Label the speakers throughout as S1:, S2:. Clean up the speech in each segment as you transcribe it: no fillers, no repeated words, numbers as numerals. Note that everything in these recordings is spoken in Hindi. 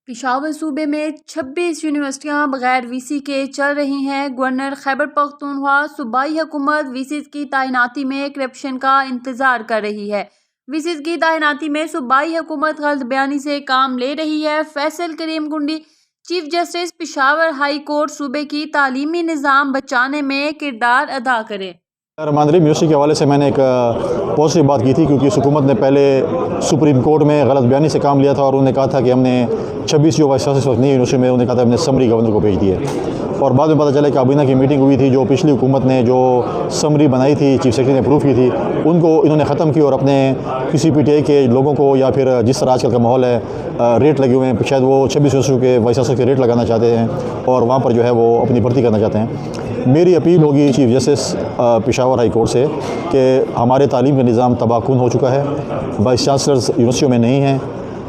S1: पेशावर सूबे में 26 यूनिवर्सिटियां बगैर वीसी के चल रही हैं। गवर्नर खैबर पख्तूनख्वा सूबाई हुकूमत वीसीज की तैनाती में करप्शन का इंतजार कर रही है। वीसीज की तैनाती में सूबाई हुकूमत गलत बयानी से काम ले रही है। फैसल करीम कुंडी chief justice Peshawar high court सूबे की तालीमी निज़ाम बचाने में किरदार अदा करे।
S2: मांदरी यूनिवर्सिटी के हवाले से मैंने एक पॉजिटिव बात की थी, क्योंकि हुकूमत ने पहले सुप्रीम कोर्ट में गलत बयानी से काम लिया था और उन्होंने कहा था कि हमने 26 जो वाइस चांसलर नई यूनिवर्सिटी में उन्होंने कहा था हमने समरी गवर्नर को भेज दी है। और बाद में पता चला कि काबीना की मीटिंग हुई थी, जो पिछली हुकूमत ने जो समरी बनाई थी चीफ सेक्रेटरी ने अप्रूव की थी, उनको इन्होंने ख़त्म की और अपने किसी पीटीआई के लोगों को या फिर जिस तरह आजकल का माहौल है रेट लगे हुए हैं, शायद वो 26 यूनिवर्सिटी के वाइस चांसलर के रेट लगाना चाहते हैं और वहाँ पर जो है वो अपनी भर्ती करना चाहते हैं। मेरी अपील होगी chief justice Peshawar high court से कि हमारे तालीम का निज़ाम तबाहकुन हो चुका है, वाइस चांसलर्स यूनिवर्सिटियों में नहीं हैं,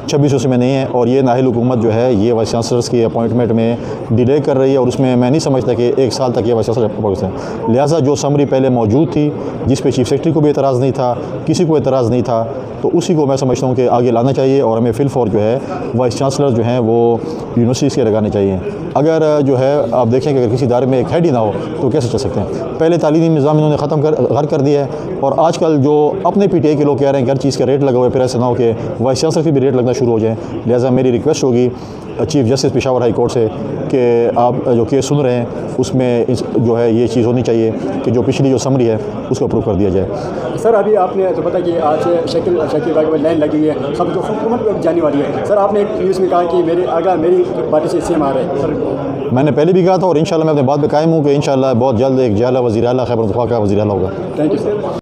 S2: 26 यूनिवर्सिटी में नहीं है और ये नाहिल हुकूमत जो है ये वाइस चांसलर्स की अपॉइंटमेंट में डिले कर रही है और उसमें मैं नहीं समझता कि 1 साल तक ये वाइस चांसलर अपॉइंट है। लिहाजा जो समरी पहले मौजूद थी, जिस पे चीफ सेक्रेटरी को भी एतराज़ नहीं था, किसी को एतराज़ नहीं था, तो उसी को मैं समझता हूँ कि आगे लाना चाहिए और हमें फिल फॉर जो है वाइस चांसलर जो हैं वो यूनिवर्सिटीज़ के लगाने चाहिए। अगर जो है आप देखें कि अगर किसी इदारे में एक हेड ही ना हो तो कैसे चल सकते हैं। पहले तालीमी निज़ाम इन्होंने ख़त्म कर दिया है और आजकल जो अपने पीटीआई के लोग कह रहे हैं कि हर चीज़ का रेट लगा हुआ है, फिर ऐसा ना हो कि वाइस चांसलर के भी रेट लगना शुरू हो जाए। लिहाजा मेरी रिक्वेस्ट होगी chief justice Peshawar high court से कि आप जो केस सुन रहे हैं उसमें जो है ये चीज़ होनी चाहिए कि जो पिछली जो समरी है उसको अप्रूव कर दिया जाए।
S3: सर अभी आपने तो पता कि आज शकील बाग में लाइन लगी हुई है, सब जो हुकूमत जाने वाली है। सर आपने एक न्यूज़ में कहा कि मेरी पार्टी से सीएम आ रहे हैं। सर
S2: मैंने पहले भी कहा था और इंशाल्लाह मैं अपने बात पे कायम हूँ कि इंशाल्लाह बहुत जल्द एक जला वज़ीर आला खैबर पख्तूनख्वा का वज़ीर आला होगा।
S3: Thank you sir.